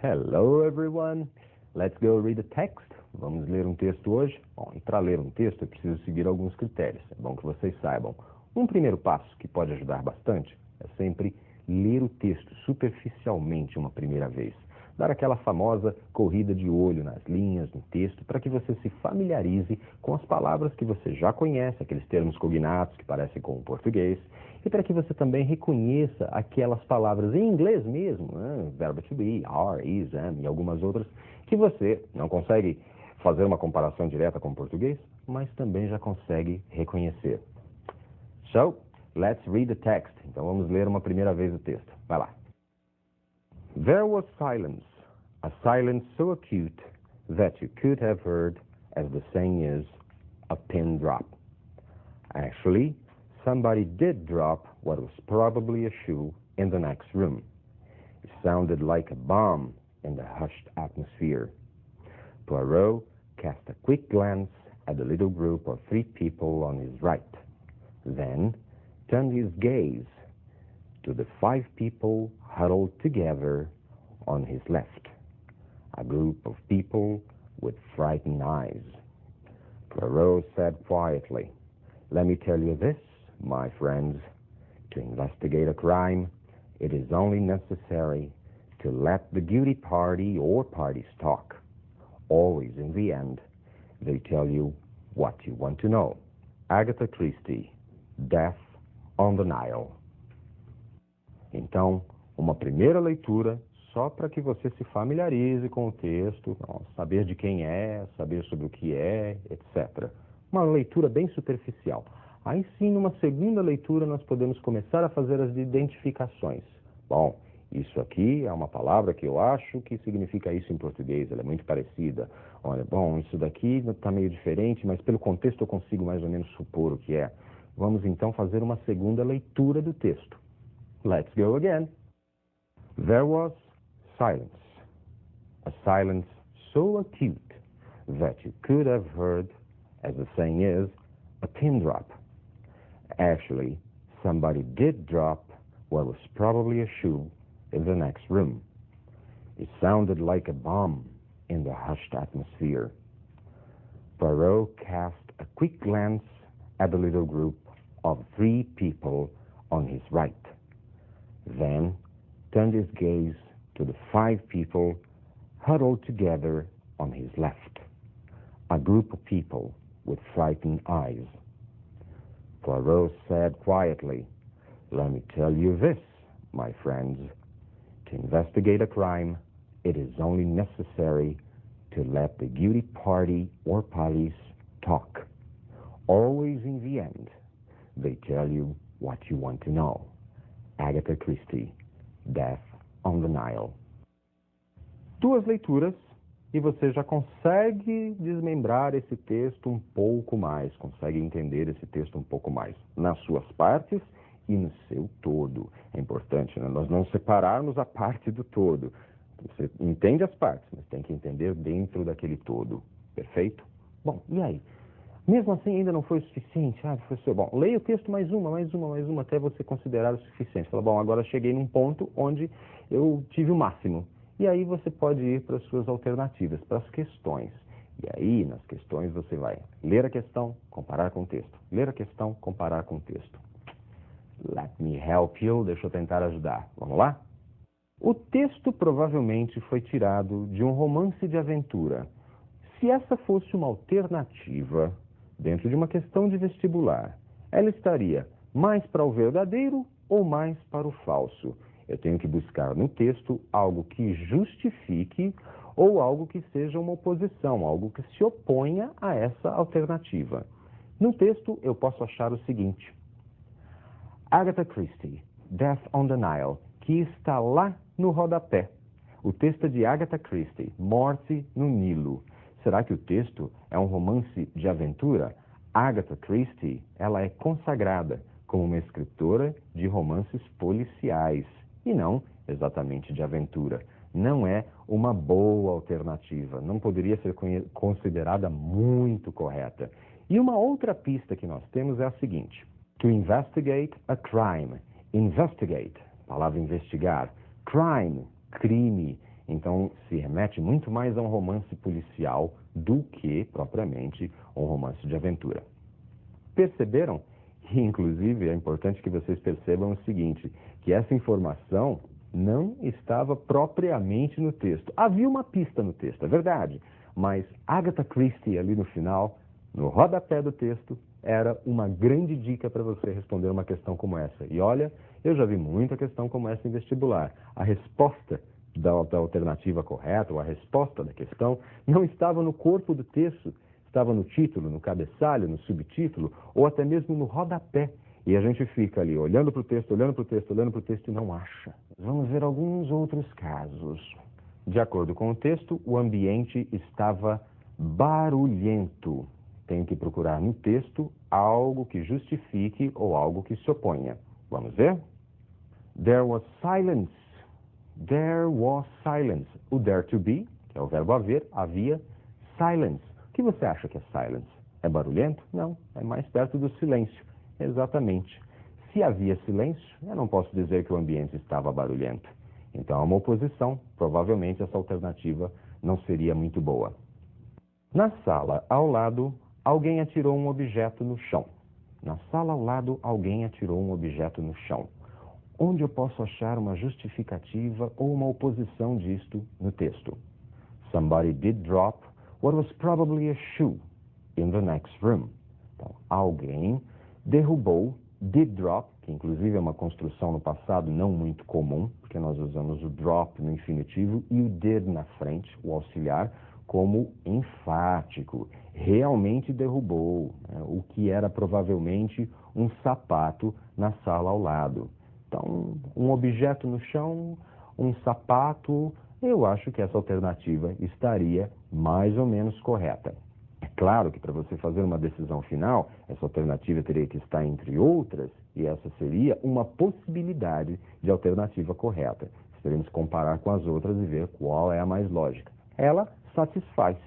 Hello, everyone. Let's go read the text. Vamos ler um texto hoje? Bom, e para ler um texto eu preciso seguir alguns critérios. É bom que vocês saibam. Um primeiro passo que pode ajudar bastante é sempre ler o texto superficialmente uma primeira vez. Dar aquela famosa corrida de olho nas linhas, no texto, para que você se familiarize com as palavras que você já conhece, aqueles termos cognatos que parecem com o português, e para que você também reconheça aquelas palavras em inglês mesmo, né? Verbo to be, are, is, am e algumas outras, que você não consegue fazer uma comparação direta com o português, mas também já consegue reconhecer. So, let's read the text. Então vamos ler uma primeira vez o texto. Vai lá. There was silence, a silence so acute that you could have heard, as the saying is, a pin drop. Actually, somebody did drop what was probably a shoe in the next room. It sounded like a bomb in the hushed atmosphere. Poirot cast a quick glance at the little group of 3 people on his right, then turned his gaze to the 5 people huddled together on his left, a group of people with frightened eyes. Poirot said quietly, "Let me tell you this, my friends. To investigate a crime, it is only necessary to let the guilty party or parties talk. Always, in the end, they tell you what you want to know." Agatha Christie, Death on the Nile. Então, uma primeira leitura só para que você se familiarize com o texto, saber de quem é, saber sobre o que é, etc. Uma leitura bem superficial. Aí sim, numa segunda leitura, nós podemos começar a fazer as identificações. Bom, isso aqui é uma palavra que eu acho que significa isso em português, ela é muito parecida. Olha, bom, isso daqui está meio diferente, mas pelo contexto eu consigo mais ou menos supor o que é. Vamos então fazer uma segunda leitura do texto. Let's go again. There was silence, a silence so acute that you could have heard, as the saying is, a pin drop. Actually, somebody did drop what was probably a shoe in the next room. It sounded like a bomb in the hushed atmosphere. Poirot cast a quick glance at the little group of 3 people on his right, then turned his gaze to the 5 people huddled together on his left, a group of people with frightened eyes. Poirot said quietly, "Let me tell you this, my friends. To investigate a crime, it is only necessary to let the guilty party or parties talk. Always, in the end, they tell you what you want to know." Agatha Christie, Death on the Nile. 2 leituras e você já consegue desmembrar esse texto um pouco mais, consegue entender esse texto um pouco mais, nas suas partes e no seu todo. É importante, né? Nós não separarmos a parte do todo. Você entende as partes, mas tem que entender dentro daquele todo. Perfeito? Bom, e aí? Mesmo assim, ainda não foi o suficiente? Ah, professor, bom, leia o texto mais uma, até você considerar o suficiente. Fala, bom, agora cheguei num ponto onde eu tive o máximo. E aí você pode ir para as suas alternativas, para as questões. E aí, nas questões, você vai ler a questão, comparar com o texto. Ler a questão, comparar com o texto. Let me help you. Deixa eu tentar ajudar. Vamos lá? O texto provavelmente foi tirado de um romance de aventura. Se essa fosse uma alternativa dentro de uma questão de vestibular, ela estaria mais para o verdadeiro ou mais para o falso? Eu tenho que buscar no texto algo que justifique ou algo que seja uma oposição, algo que se oponha a essa alternativa. No texto, eu posso achar o seguinte: Agatha Christie, Death on the Nile, que está lá no rodapé. O texto é de Agatha Christie, Morte no Nilo. Será que o texto é um romance de aventura? Agatha Christie, ela é consagrada como uma escritora de romances policiais e não exatamente de aventura. Não é uma boa alternativa, não poderia ser considerada muito correta. E uma outra pista que nós temos é a seguinte: to investigate a crime. Investigate, palavra investigar. Crime, crime. Então, se remete muito mais a um romance policial do que, propriamente, um romance de aventura. Perceberam? E, inclusive, é importante que vocês percebam o seguinte, que essa informação não estava propriamente no texto. Havia uma pista no texto, é verdade, mas Agatha Christie, ali no final, no rodapé do texto, era uma grande dica para você responder uma questão como essa. E olha, eu já vi muita questão como essa em vestibular. A resposta da alternativa correta, ou a resposta da questão, não estava no corpo do texto, estava no título, no cabeçalho, no subtítulo, ou até mesmo no rodapé. E a gente fica ali olhando para o texto, olhando para o texto, olhando para o texto e não acha. Vamos ver alguns outros casos. De acordo com o texto, o ambiente estava barulhento. Tenho que procurar no texto algo que justifique ou algo que se oponha. Vamos ver? There was silence. There was silence. O there to be, que é o verbo haver, havia silence. O que você acha que é silence? É barulhento? Não, é mais perto do silêncio. Exatamente. Se havia silêncio, eu não posso dizer que o ambiente estava barulhento. Então, é uma oposição. Provavelmente essa alternativa não seria muito boa. Na sala ao lado, alguém atirou um objeto no chão. Na sala ao lado, alguém atirou um objeto no chão. Onde eu posso achar uma justificativa ou uma oposição disto no texto? Somebody did drop what was probably a shoe in the next room. Então, alguém derrubou, did drop, que inclusive é uma construção no passado não muito comum, porque nós usamos o drop no infinitivo e o did na frente, o auxiliar, como enfático. Realmente derrubou, né, o que era provavelmente um sapato na sala ao lado. Então, um objeto no chão, um sapato, eu acho que essa alternativa estaria mais ou menos correta. É claro que para você fazer uma decisão final, essa alternativa teria que estar entre outras, e essa seria uma possibilidade de alternativa correta. Teremos que comparar com as outras e ver qual é a mais lógica. Ela satisfaz.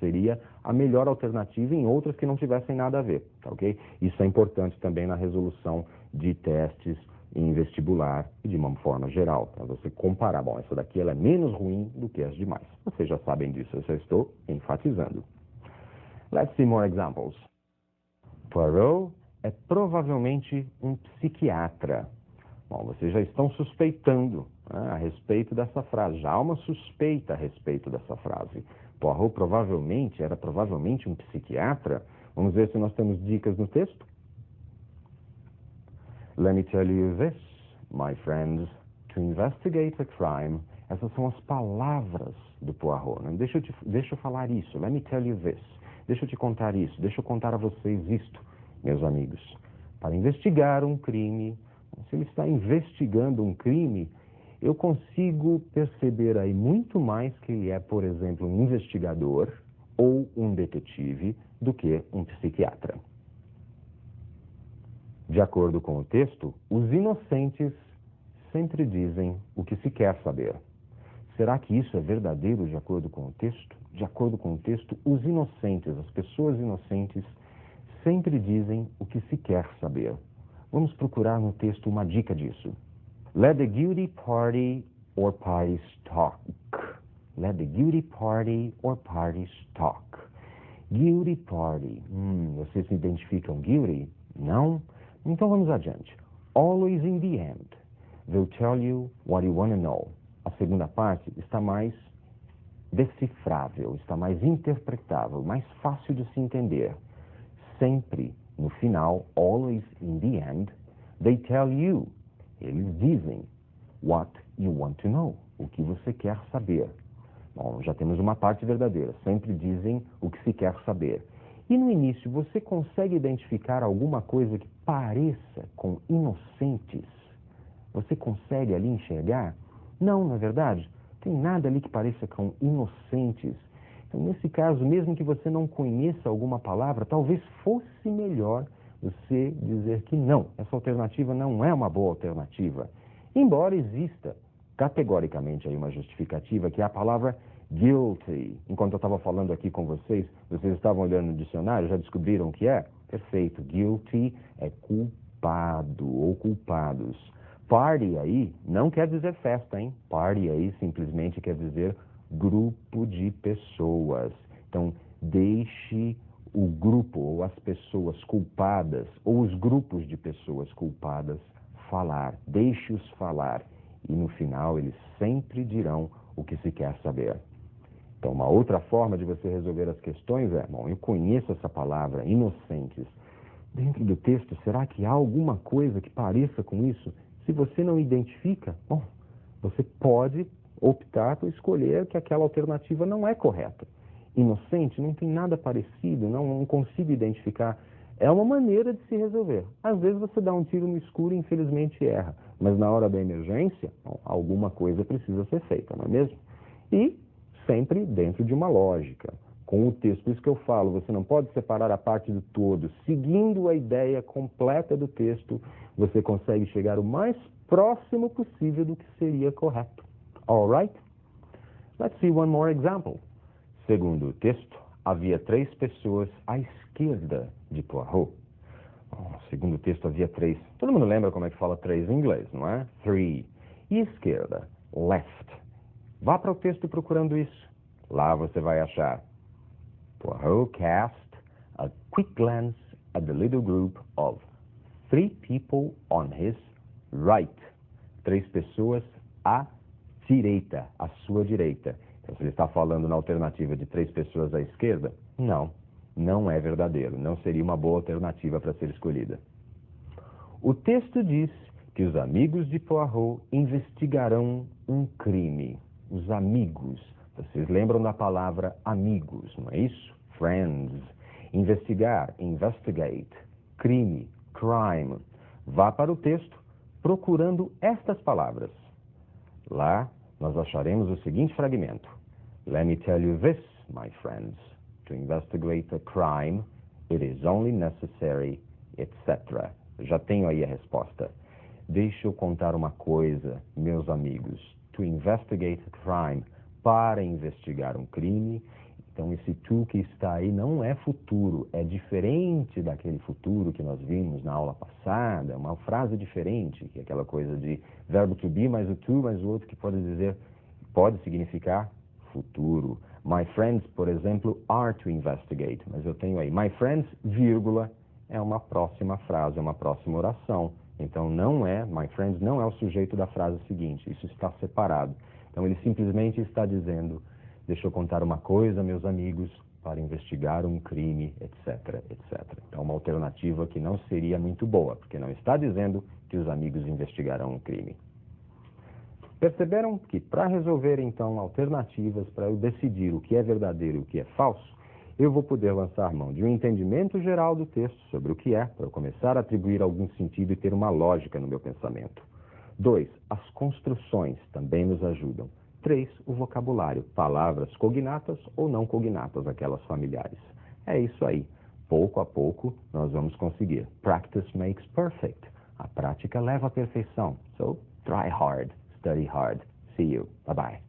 Seria a melhor alternativa em outras que não tivessem nada a ver, tá ok? Isso é importante também na resolução de testes em vestibular e de uma forma geral, para você comparar. Bom, essa daqui ela é menos ruim do que as demais. Vocês já sabem disso, eu só estou enfatizando. Let's see more examples. Poirot é provavelmente um psiquiatra. Bom, vocês já estão suspeitando, né, a respeito dessa frase. Já há uma suspeita a respeito dessa frase. Poirot era provavelmente um psiquiatra. Vamos ver se nós temos dicas no texto. Let me tell you this, my friends, to investigate a crime. Essas são as palavras do Poirot. Né? Deixa eu falar isso. Let me tell you this. Deixa eu te contar isso. Deixa eu contar a vocês isto, meus amigos. Para investigar um crime, se ele está investigando um crime, eu consigo perceber aí muito mais que ele é, por exemplo, um investigador ou um detetive do que um psiquiatra. De acordo com o texto, os inocentes sempre dizem o que se quer saber. Será que isso é verdadeiro de acordo com o texto? De acordo com o texto, os inocentes, as pessoas inocentes, sempre dizem o que se quer saber. Vamos procurar no texto uma dica disso. Let the guilty party or parties talk. Let the guilty party or parties talk. Guilty party. Vocês se identificam guilty? Não? Então vamos adiante. Always in the end, they'll tell you what you want to know. A segunda parte está mais decifrável, está mais interpretável, mais fácil de se entender. Sempre, no final, always in the end, they tell you. Eles dizem what you want to know, o que você quer saber. Bom, já temos uma parte verdadeira, sempre dizem o que se quer saber. E no início, você consegue identificar alguma coisa que pareça com inocentes? Você consegue ali enxergar? Não, na verdade, tem nada ali que pareça com inocentes. Então, nesse caso, mesmo que você não conheça alguma palavra, talvez fosse melhor você dizer que não, essa alternativa não é uma boa alternativa. Embora exista categoricamente aí uma justificativa, que é a palavra guilty. Enquanto eu estava falando aqui com vocês estavam olhando no dicionário, já descobriram o que é? Perfeito. Guilty é culpado ou culpados. Party aí não quer dizer festa, hein? Party aí simplesmente quer dizer grupo de pessoas. Então, deixe o grupo ou as pessoas culpadas ou os grupos de pessoas culpadas falar. Deixe-os falar. E no final eles sempre dirão o que se quer saber. Então, uma outra forma de você resolver as questões é, bom, eu conheço essa palavra, inocentes. Dentro do texto, será que há alguma coisa que pareça com isso? Se você não identifica, bom, você pode optar por escolher que aquela alternativa não é correta. Inocente, não tem nada parecido, não consigo identificar. É uma maneira de se resolver. Às vezes você dá um tiro no escuro e infelizmente erra. Mas na hora da emergência, bom, alguma coisa precisa ser feita, não é mesmo? E sempre dentro de uma lógica. Com o texto, por isso que eu falo, você não pode separar a parte do todo. Seguindo a ideia completa do texto, você consegue chegar o mais próximo possível do que seria correto. All right? Let's see one more example. Segundo o texto, havia 3 pessoas à esquerda de Poirot. Segundo o texto, havia 3. Todo mundo lembra como é que fala 3 em inglês, não é? 3. E esquerda? Left. Vá para o texto procurando isso. Lá você vai achar. Poirot cast a quick glance at the little group of 3 people on his right. 3 pessoas à direita, à sua direita. Então, se ele está falando na alternativa de 3 pessoas à esquerda, não é verdadeiro. Não seria uma boa alternativa para ser escolhida. O texto diz que os amigos de Poirot investigarão um crime. Os amigos. Vocês lembram da palavra amigos, não é isso? Friends. Investigar, investigate. Crime, crime. Vá para o texto procurando estas palavras. Lá nós acharemos o seguinte fragmento. Let me tell you this, my friends. To investigate a crime, it is only necessary, etc. Já tenho aí a resposta. Deixa eu contar uma coisa, meus amigos. To investigate a crime, para investigar um crime. Então, esse to que está aí não é futuro, é diferente daquele futuro que nós vimos na aula passada, é uma frase diferente, que é aquela coisa de verbo to be mais o to mais o outro que pode significar futuro. My friends, por exemplo, are to investigate, mas eu tenho aí my friends, vírgula, é uma próxima frase, é uma próxima oração. Então, my friends não é o sujeito da frase seguinte, isso está separado. Então, ele simplesmente está dizendo, deixa eu contar uma coisa, meus amigos, para investigar um crime, etc, etc. Então, uma alternativa que não seria muito boa, porque não está dizendo que os amigos investigarão um crime. Perceberam que para resolver, então, alternativas, para eu decidir o que é verdadeiro e o que é falso, eu vou poder lançar mão de um entendimento geral do texto sobre o que é, para eu começar a atribuir algum sentido e ter uma lógica no meu pensamento. 2. As construções também nos ajudam. 3. O vocabulário, palavras cognatas ou não cognatas, aquelas familiares. É isso aí. Pouco a pouco nós vamos conseguir. Practice makes perfect. A prática leva à perfeição. So, try hard, study hard. See you. Bye-bye.